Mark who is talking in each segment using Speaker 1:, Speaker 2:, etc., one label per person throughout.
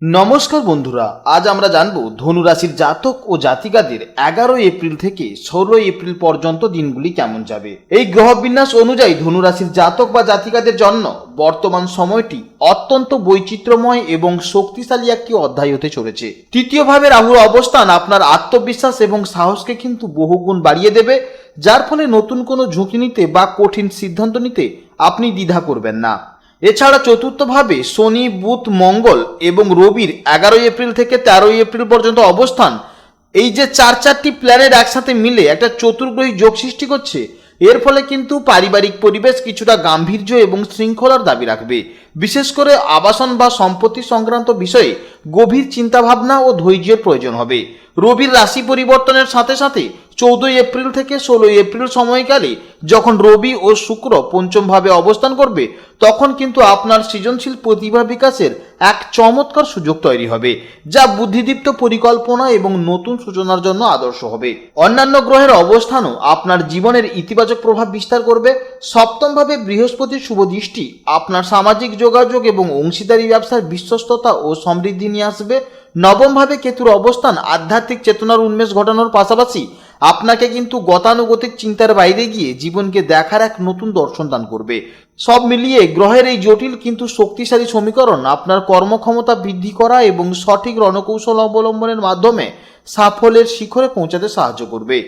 Speaker 1: নমস্কার বন্ধুরা, আজ আমরা জানব ধনু রাশির জাতক ও জাতিকাদের 11 এপ্রিল থেকে 16 এপ্রিল পর্যন্ত দিনগুলি কেমন যাবে। এই গ্রহ বিন্যাস অনুযায়ী ধনু রাশির জাতক বা জাতিকাদের জন্য বর্তমান সময়টি অত্যন্ত বৈচিত্র্যময় এবং শক্তিশালী একটি অধ্যায় হতে চলেছে। তৃতীয়ভাবে রাহুর অবস্থান আপনার আত্মবিশ্বাস এবং সাহসকে কিন্তু বহুগুণ বাড়িয়ে দেবে, যার ফলে নতুন কোনো ঝুঁকি নিতে বা কঠিন সিদ্ধান্ত নিতে আপনি দ্বিধা করবেন না। এছাড়া চতুর্থভাবে শনি, বুধ, মঙ্গল এবং রবির 11 এপ্রিল থেকে 13 এপ্রিল পর্যন্ত অবস্থান, এই যে চারটি প্ল্যানেট একসাথে মিলে একটা চতুর্গ্রহী যোগ সৃষ্টি করছে, এর ফলে কিন্তু পারিবারিক পরিবেশ কিছুটা গাম্ভীর্য এবং শৃঙ্খলার দাবি রাখবে। বিশেষ করে আবাসন বা সম্পত্তি সংক্রান্ত বিষয়ে গভীর চিন্তাভাবনা ও ধৈর্যের প্রয়োজন হবে। রবির রাশি পরিবর্তনের সাথে সাথে 14 এপ্রিল থেকে 16 এপ্রিল সময়কালে যখন রবি ও শুক্র পঞ্চমভাবে অবস্থান করবে, তখন কিন্তু আপনার সৃজনশীল প্রতিভা বিকাশের এক চমৎকার সুযোগ তৈরি হবে, যা বুদ্ধিদীপ্ত পরিকল্পনা এবং নতুন সূচনার জন্য আদর্শ হবে। অন্যান্য গ্রহের অবস্থানও আপনার জীবনের ইতিবাচক প্রভাব বিস্তার করবে। সপ্তমভাবে বৃহস্পতির শুভ দৃষ্টি আপনার সামাজিক যোগাযোগ এবং অংশীদারি ব্যবসার বিশ্বস্ততা ও সমৃদ্ধি নিয়ে আসবে। নবমভাবে কেতুর অবস্থান আধ্যাত্মিক চেতনার উন্মেষ ঘটানোর পাশাপাশি আপনাকে কিন্তু গতানুগতিক চিন্তার বাইরে গিয়ে জীবনকে দেখার এক নতুন দর্শন দান করবে। সব মিলিয়ে গ্রহের এই জটিল কিন্তু শক্তিশালী সমীকরণ আপনার কর্মক্ষমতা বৃদ্ধি করা এবং সঠিক রণকৌশল অবলম্বনের মাধ্যমে সাফল্যের শিখরে পৌঁছাতে সাহায্য করবে।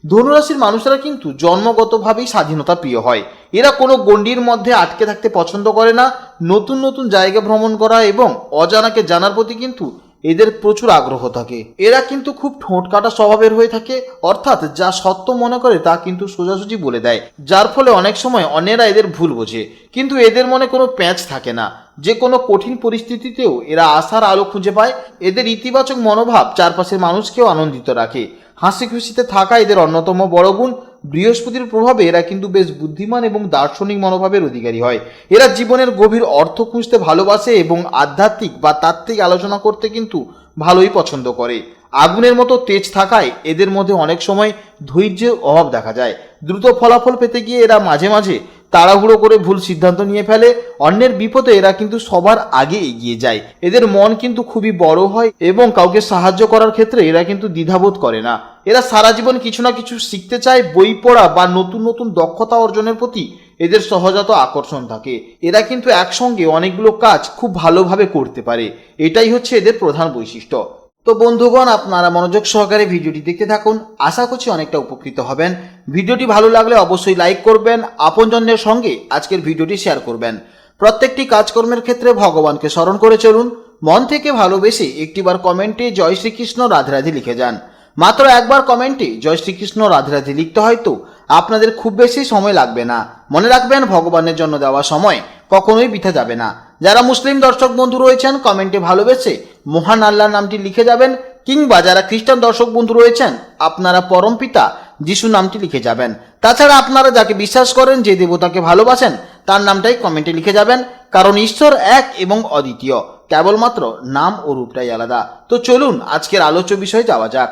Speaker 1: ধনুরাশির মানুষেরা কিন্তু জন্মগতভাবেই স্বাধীনতা প্রিয় হয়। এরা কোনো গণ্ডির মধ্যে আটকে থাকতে পছন্দ করে না। নতুন নতুন জায়গা ভ্রমণ করা এবং অজানাকে জানার প্রতি কিন্তু এদের প্রচুর আগ্রহ থাকে। এরা কিন্তু খুব ঠোঁট কাটা স্বভাবের হয়ে থাকে, অর্থাৎ যা সত্য মনে করে তা কিন্তু সোজাসুজি বলে দেয়, যার ফলে অনেক সময় অন্যেরা এদের ভুল বোঝে। কিন্তু এদের মনে কোনো প্যাঁচ থাকে না। যে কোনো কঠিন পরিস্থিতিতেও এরা আশার আলো খুঁজে পায়। এদের ইতিবাচক মনোভাব চারপাশের মানুষকেও আনন্দিত রাখে। হাসি খুশিতে থাকা এদের অন্যতম বড় গুণ। বৃহস্পতির প্রভাবে এরা কিন্তু বেশ বুদ্ধিমান এবং দার্শনিক মনোভাবের অধিকারী হয়। এরা জীবনের গভীর অর্থ খুঁজতে ভালোবাসে এবং আধ্যাত্মিক বা তাত্ত্বিক আলোচনা করতে কিন্তু ভালোই পছন্দ করে। আগুনের মতো তেজ থাকায় এদের মধ্যে অনেক সময় ধৈর্যের অভাব দেখা যায়। দ্রুত ফলাফল পেতে গিয়ে এরা মাঝে মাঝে তাড়াহুড়ো করে ভুল সিদ্ধান্ত নিয়ে ফেলে। অন্যের বিপদে এরা কিন্তু সবার আগে এগিয়ে যায়। এদের মন কিন্তু খুবই বড় হয় এবং কাউকে সাহায্য করার ক্ষেত্রে এরা কিন্তু দ্বিধাবোধ করে না। এরা সারা জীবন কিছু না কিছু শিখতে চায়। বই পড়া বা নতুন নতুন দক্ষতা অর্জনের প্রতি এদের সহজাত আকর্ষণ থাকে। এরা কিন্তু একসঙ্গে অনেকগুলো কাজ খুব ভালোভাবে করতে পারে। এটাই হচ্ছে এদের প্রধান বৈশিষ্ট্য। তো বন্ধুগণ, আপনারা মনোযোগ সহকারে ভিডিওটি দেখতে থাকুন। আশা করছি অনেকটা উপকৃত হবেন। ভিডিওটি ভালো লাগলে অবশ্যই লাইক করবেন, আপনজনদের সঙ্গে আজকের ভিডিওটি শেয়ার করবেন। প্রত্যেকটি কাজকর্মের ক্ষেত্রে ভগবানকে স্মরণ করে চলুন। মন থেকে ভালোবেসে একটিবার কমেন্টে জয় শ্রীকৃষ্ণ রাধে রাধে লিখে যান। মাত্র একবার কমেন্টে জয় শ্রীকৃষ্ণ রাধে রাধে লিখতে হয়তো আপনাদের খুব বেশি সময় লাগবে না। মনে রাখবেন, ভগবানের জন্য দেওয়া সময় কখনোই বৃথা যাবে না। যারা মুসলিম দর্শক বন্ধু রয়েছেন, কমেন্টে ভালোবেসে মহান আল্লাহর নামটি লিখে যাবেন, কিংবা যারা খ্রিস্টান দর্শক বন্ধু রয়েছেন, আপনারা পরমপিতা যিশু নামটি লিখে যাবেন। তাছাড়া আপনারা যাকে বিশ্বাস করেন, যে দেবতাকে ভালোবাসেন, তার নামটাই কমেন্টে লিখে যাবেন, কারণ ঈশ্বর এক এবং অদ্বিতীয়, কেবলমাত্র নাম ও রূপটাই আলাদা। তো চলুন আজকের আলোচ্য বিষয়ে যাওয়া যাক।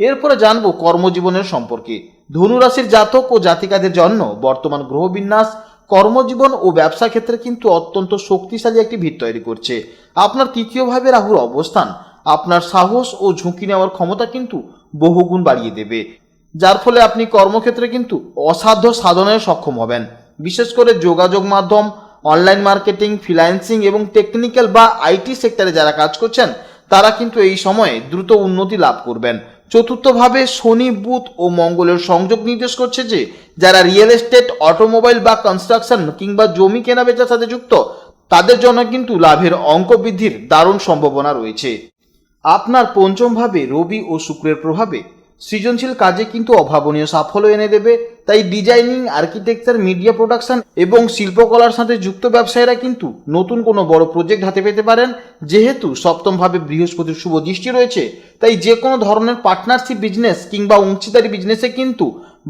Speaker 1: এরপরে জানবো কর্মজীবনের সম্পর্কে। ধনুরাশির জাতক ও জাতিকাদের জন্য বর্তমান গ্রহবিন্যাস কর্মজীবন ও ব্যবসা ক্ষেত্রে কিন্তু অত্যন্ত শক্তিশালী একটি ভিত তৈরি করছে। আপনার তৃতীয়ভাবে রাহুর অবস্থান আপনার সাহস ও ঝুঁকি নেওয়ার ক্ষমতা কিন্তু বহুগুণ বাড়িয়ে দেবে, যার ফলে আপনি কর্মক্ষেত্রে কিন্তু অসাধ্য সাধনে সক্ষম হবেন। বিশেষ করে যোগাযোগ মাধ্যম, অনলাইন মার্কেটিং, ফ্রিল্যান্সিং এবং টেকনিক্যাল বা আইটি সেক্টরে যারা কাজ করছেন, তারা কিন্তু এই সময়ে দ্রুত উন্নতি লাভ করবেন। চতুর্থভাবে শনি, বুধ ও মঙ্গলের সংযোগ নির্দেশ করছে যে যারা রিয়েল এস্টেট, অটোমোবাইল বা কনস্ট্রাকশন কিংবা জমি কেনা বেচার সাথে যুক্ত, তাদের জন্য কিন্তু লাভের অঙ্ক বৃদ্ধির দারুণ সম্ভাবনা রয়েছে। আপনার পঞ্চমভাবে রবি ও শুক্রের প্রভাবে সৃজনশীল কাজে কিন্তু অভাবনীয় সাফল্য এনে দেবে। তাই ডিজাইনিং, আর্কিটেকচার, মিডিয়া প্রোডাকশন এবং শিল্পকলার সাথে যুক্ত ব্যবসায়ীরা কিন্তু নতুন কোনো বড় প্রজেক্ট হাতে পেতে পারেন। যেহেতু সপ্তমভাবে বৃহস্পতির শুভ দৃষ্টি রয়েছে, তাই যে কোনো ধরনের পার্টনারশিপ বিজনেস কিংবা অংশীদারি বিজনেসে কিন্তু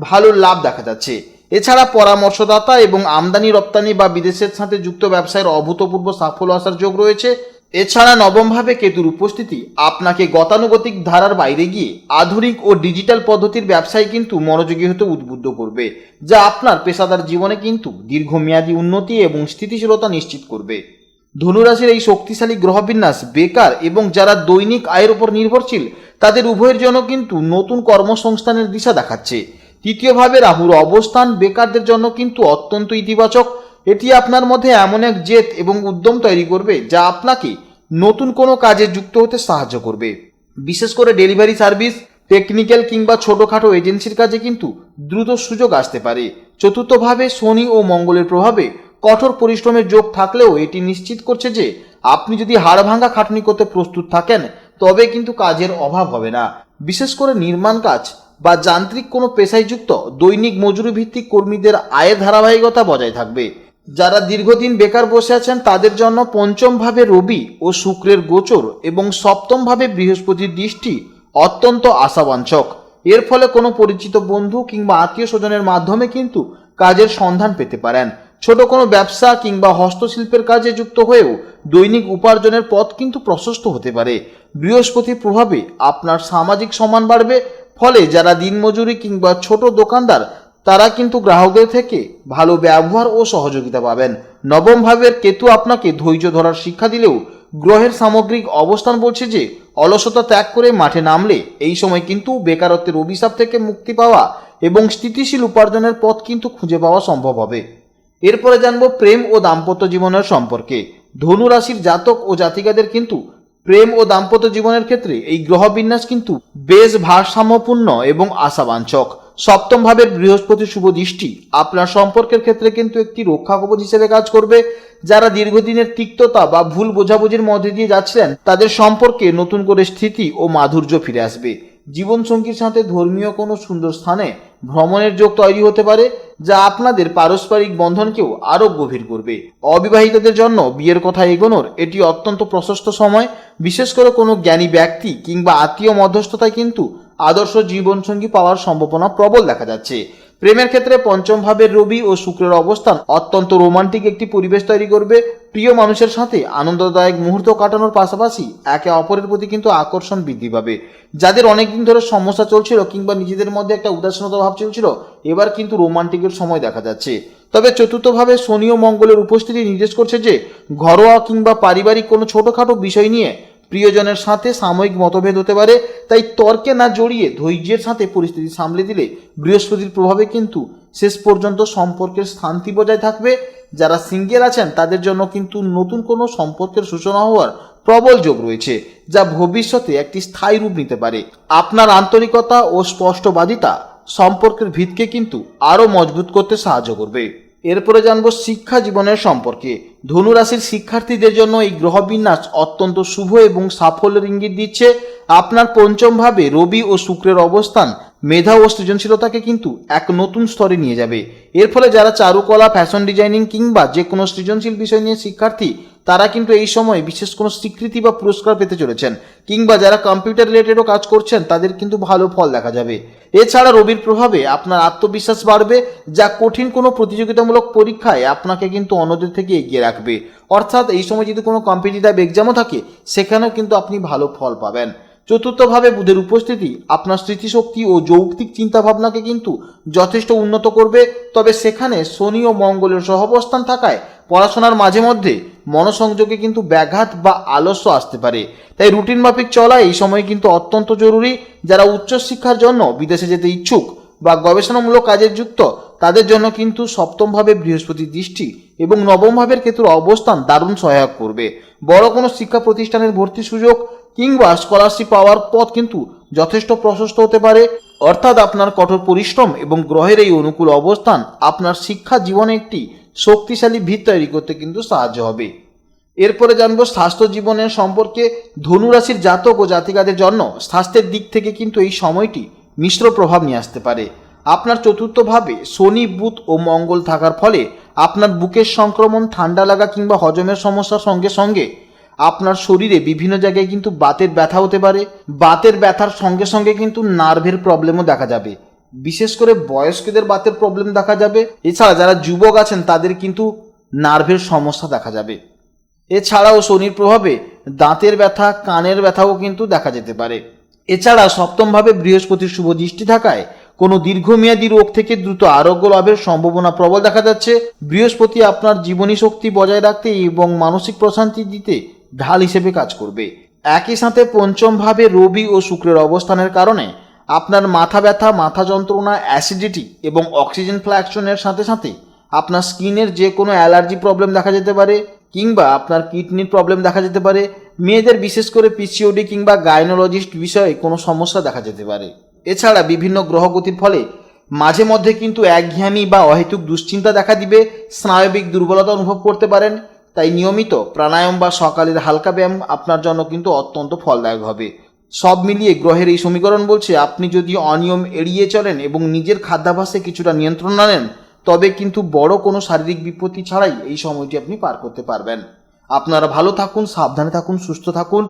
Speaker 1: ভালো লাভ দেখা যাচ্ছে। এছাড়া পরামর্শদাতা এবং আমদানি রপ্তানি বা বিদেশের সাথে যুক্ত ব্যবসায়ের অভূতপূর্ব সাফল্য আসার যোগ রয়েছে। এছাড়া নবমভাবে কেতুর উপস্থিতি আপনাকে গতানুগতিক ধারার বাইরে গিয়ে আধুনিক ও ডিজিটাল পদ্ধতির ব্যবসায় কিন্তু মনোযোগী হতে উদ্বুদ্ধ করবে, যা আপনার পেশাদার জীবনে কিন্তু দীর্ঘমেয়াদী উন্নতি এবং স্থিতিশীলতা নিশ্চিত করবে। ধনুরাশির এই শক্তিশালী গ্রহবিন্যাস বেকার এবং যারা দৈনিক আয়ের উপর নির্ভরশীল তাদের উভয়ের জন্য কিন্তু নতুন কর্মসংস্থানের দিশা দেখাচ্ছে। তৃতীয়ভাবে রাহুর অবস্থান বেকারদের জন্য কিন্তু অত্যন্ত ইতিবাচক। এটি আপনার মধ্যে এমন এক জেদ এবং উদ্যম তৈরি করবে যা আপনাকে নতুন কোনো কাজে যুক্ত হতে সাহায্য করবে। বিশেষ করে ডেলিভারি সার্ভিস, টেকনিক্যাল কিংবা ছোটোখাটো এজেন্সির কাজে কিন্তু দ্রুত সুযোগ আসতে পারে। চতুর্থভাবে শনি ও মঙ্গলের প্রভাবে কঠোর পরিশ্রমের যোগ থাকলেও এটি নিশ্চিত করছে যে আপনি যদি হাড় ভাঙা খাটনি করতে প্রস্তুত থাকেন তবে কিন্তু কাজের অভাব হবে না। বিশেষ করে নির্মাণ কাজ বা যান্ত্রিক কোনো পেশায় যুক্ত দৈনিক মজুরি ভিত্তিক কর্মীদের আয়ের ধারাবাহিকতা বজায় থাকবে। যারা দীর্ঘদিন বেকার বসে আছেন তাদের জন্য পঞ্চম ভাবে রবি ও শুক্রের গোচর এবং সপ্তম ভাবে বৃহস্পতির দৃষ্টি অত্যন্ত আশাবাঞ্ছক। এর ফলে কোনো পরিচিত বন্ধু কিংবা আত্মীয় স্বজনের মাধ্যমে কিন্তু কাজের সন্ধান পেতে পারেন। ছোট কোনো ব্যবসা কিংবা হস্তশিল্পের কাজে যুক্ত হয়েও দৈনিক উপার্জনের পথ কিন্তু প্রশস্ত হতে পারে। বৃহস্পতির প্রভাবে আপনার সামাজিক সম্মান বাড়বে, ফলে যারা দিনমজুরি কিংবা ছোট দোকানদার তারা কিন্তু গ্রাহকদের থেকে ভালো ব্যবহার ও সহযোগিতা পাবেন। নবম ভাবের কেতু আপনাকে ধৈর্য ধরার শিক্ষা দিলেও গ্রহের সামগ্রিক অবস্থান বলছে যে অলসতা ত্যাগ করে মাঠে নামলে এই সময় কিন্তু বেকারত্বের অভিশাপ থেকে মুক্তি পাওয়া এবং স্থিতিশীল উপার্জনের পথ কিন্তু খুঁজে পাওয়া সম্ভব হবে। এরপরে জানবো প্রেম ও দাম্পত্য জীবনের সম্পর্কে। ধনু রাশির জাতক ও জাতিকাদের কিন্তু প্রেম ও দাম্পত্য জীবনের ক্ষেত্রে এই গ্রহবিন্যাস কিন্তু বেশ ভারসাম্যপূর্ণ এবং আশাবাঞ্ছক। সপ্তম ভাবের বৃহস্পতির শুভ দৃষ্টি আপনার সম্পর্কের ক্ষেত্রে কিন্তু একটি রক্ষা কবচ হিসেবে কাজ করবে। যারা দীর্ঘদিনের তিক্ততা বা ভুল বোঝাবুঝির মধ্যে দিয়ে যাচ্ছিলেন তাদের সম্পর্কে নতুন করে স্থিতি ও মাধুর্য ফিরে আসবে। জীবনসঙ্গীর সাথে ধর্মীয় কোনো সুন্দর স্থানে ভ্রমণের যোগ তৈরি হতে পারে যা আপনাদের পারস্পরিক বন্ধনকেও আরও গভীর করবে। অবিবাহিতদের জন্য বিয়ের কথা এগোনোর এটি অত্যন্ত প্রশস্ত সময়। বিশেষ করে কোনো জ্ঞানী ব্যক্তি কিংবা আত্মীয় মধ্যস্থতায় কিন্তু আদর্শ জীবনসঙ্গী পাওয়ার সম্ভাবনা প্রবল দেখা যাচ্ছে। প্রেমের ক্ষেত্রে পঞ্চম ভাবের রবি ও শুক্রের অবস্থান অত্যন্ত রোমান্টিক একটি পরিবেশ তৈরি করবে। প্রিয় মানুষের সাথে আনন্দদায়ক মুহূর্ত কাটানোর পাশাপাশি একে অপরের প্রতি কিন্তু আকর্ষণ বৃদ্ধি পাবে। যাদের অনেকদিন ধরে সমস্যা চলছিল কিংবা নিজেদের মধ্যে একটা উদাসীনতা ভাব চলছিল, এবার কিন্তু রোমান্টিকের সময় দেখা যাচ্ছে। তবে চতুর্থভাবে শনি ও মঙ্গলের উপস্থিতি নির্দেশ করছে যে ঘরোয়া কিংবা পারিবারিক কোনো ছোটোখাটো বিষয় নিয়ে প্রিয়জনের সাথে সাময়িক মতভেদ হতে পারে। তাই তর্কে না জড়িয়ে ধৈর্যের সাথে পরিস্থিতি সামলে দিলে বৃহস্পতির প্রভাবে কিন্তু শেষ পর্যন্ত সম্পর্কের শান্তি বজায় থাকবে। যারা সিঙ্গেল আছেন তাদের জন্য কিন্তু নতুন কোনো সম্পর্কের সূচনা হওয়ার প্রবল যোগ রয়েছে, যা ভবিষ্যতে একটি স্থায়ী রূপ নিতে পারে। আপনার আন্তরিকতা ও স্পষ্টবাদিতা সম্পর্কের ভিতকে কিন্তু আরও মজবুত করতে সাহায্য করবে। এরপরে জানবো শিক্ষা জীবনের সম্পর্কে। ধনু রাশির শিক্ষার্থীদের জন্য এই গ্রহবিন্যাস অত্যন্ত শুভ এবং সাফল্যের ইঙ্গিত দিচ্ছে। আপনার পঞ্চম ভাবে রবি ও শুক্রের অবস্থান মেধা ও সৃজনশীলতাকে কিন্তু এক নতুন স্তরে নিয়ে যাবে। এর ফলে যারা চারুকলা, ফ্যাশন ডিজাইনিং কিংবা যে কোনো সৃজনশীল বিষয় নিয়ে শিক্ষার্থী তারা কিন্তু এই সময় বিশেষ কোনো স্বীকৃতি বা পুরস্কার পেতে চলেছেন, কিংবা যারা কম্পিউটার রিলেটেডও কাজ করছেন তাদের কিন্তু ভালো ফল দেখা যাবে। এছাড়া রবির প্রভাবে আপনার আত্মবিশ্বাস বাড়বে, যা কঠিন কোনো প্রতিযোগিতামূলক পরীক্ষায় আপনাকে কিন্তু অন্যদের থেকে এগিয়ে রাখবে। অর্থাৎ এই সময় যদি কোনো কম্পিটিটিভ এক্সামও থাকে সেখানেও কিন্তু আপনি ভালো ফল পাবেন। চতুর্থভাবে বুধের উপস্থিতি আপনার স্মৃতিশক্তি ও যৌক্তিক চিন্তাভাবনাকে কিন্তু যথেষ্ট উন্নত করবে। তবে সেখানে শনি ও মঙ্গলের সহাবস্থান থাকায় পড়াশোনার মাঝে মধ্যে মনোসংযোগে কিন্তু ব্যাঘাত বা আলস্য আসতে পারে। তাই রুটিন মাফিক চলা এই সময় কিন্তু অত্যন্ত জরুরি। যারা উচ্চশিক্ষার জন্য বিদেশে যেতে ইচ্ছুক বা গবেষণামূলক কাজে যুক্ত তাদের জন্য কিন্তু সপ্তম ভাবে বৃহস্পতির দৃষ্টি এবং নবম ভাবের কেতুর অবস্থান দারুণ সহায়ক করবে। বড় কোনো শিক্ষা প্রতিষ্ঠানের ভর্তি সুযোগ কিংবা স্কলারশিপ পাওয়ার পথ কিন্তু যথেষ্ট প্রশস্ত হতে পারে। অর্থাৎ আপনার কঠোর পরিশ্রম এবং গ্রহের এই অনুকূল অবস্থান আপনার শিক্ষা জীবনে একটি শক্তিশালী ভিত তৈরি করতে কিন্তু সাহায্য হবে। এরপরে জানবো স্বাস্থ্য জীবনের সম্পর্কে। ধনু রাশির জাতক ও জাতিকাদের জন্য স্বাস্থ্যের দিক থেকে কিন্তু এই সময়টি মিশ্র প্রভাব নিয়ে আসতে পারে। আপনার চতুর্থভাবে শনি, বুধ ও মঙ্গল থাকার ফলে আপনার বুকের সংক্রমণ, ঠান্ডা লাগা কিংবা হজমের সমস্যার সঙ্গে সঙ্গে আপনার শরীরে বিভিন্ন জায়গায় কিন্তু বাতের ব্যথা হতে পারে। বাতের ব্যথার সঙ্গে সঙ্গে কিন্তু নার্ভের প্রবলেমও দেখা যাবে। বিশেষ করে বয়স্কদের বাতের প্রবলেম দেখা যাবে। এছাড়া যারা যুবক আছেন তাদের কিন্তু নার্ভের সমস্যা দেখা যাবে। এছাড়াও শনির প্রভাবে দাঁতের ব্যথা, কানের ব্যথাও কিন্তু দেখা যেতে পারে। এছাড়া সপ্তমভাবে বৃহস্পতির শুভ দৃষ্টি থাকায় কোনো দীর্ঘমেয়াদী রোগ থেকে দ্রুত আরোগ্য লাভের সম্ভাবনা প্রবল দেখা যাচ্ছে। বৃহস্পতি আপনার জীবনী শক্তি বজায় রাখতে এবং মানসিক প্রশান্তি দিতে ঢাল হিসেবে কাজ করবে। একই সাথে পঞ্চম ভাবে রবি ও শুক্রের অবস্থানের কারণে আপনার মাথা ব্যথা, মাথা যন্ত্রণা, অ্যাসিডিটি এবং অক্সিজেন ফ্লাকচুয়েশনের সাথে সাথে আপনার স্কিনের যে কোনো অ্যালার্জি প্রবলেম দেখা যেতে পারে, কিংবা আপনার কিডনির প্রবলেম দেখা যেতে পারে। মেয়েদের বিশেষ করে পিসিওডি কিংবা গাইনোলজিস্ট বিষয়ে কোনো সমস্যা দেখা যেতে পারে। এছাড়া বিভিন্ন গ্রহগতির ফলে মাঝে মধ্যে কিন্তু একঘেয়েমি বা অহেতুক দুশ্চিন্তা দেখা দিবে, স্নায়বিক দুর্বলতা অনুভব করতে পারেন। তাই নিয়মিত প্রাণায়াম বা সকালের হালকা ব্যায়াম আপনার জন্য কিন্তু অত্যন্ত ফলদায়ক হবে। সব মিলিয়ে গ্রহের এই সমীকরণ বলছে আপনি যদি অনিয়ম এড়িয়ে চলেন এবং নিজের খাদ্যাভ্যাসে কিছুটা নিয়ন্ত্রণ আনেন, তবে কিন্তু বড় কোনো শারীরিক বিপত্তি ছাড়াই এই সময়টি আপনি পার করতে পারবেন। আপনারা ভালো থাকুন, সাবধানে থাকুন, সুস্থ থাকুন।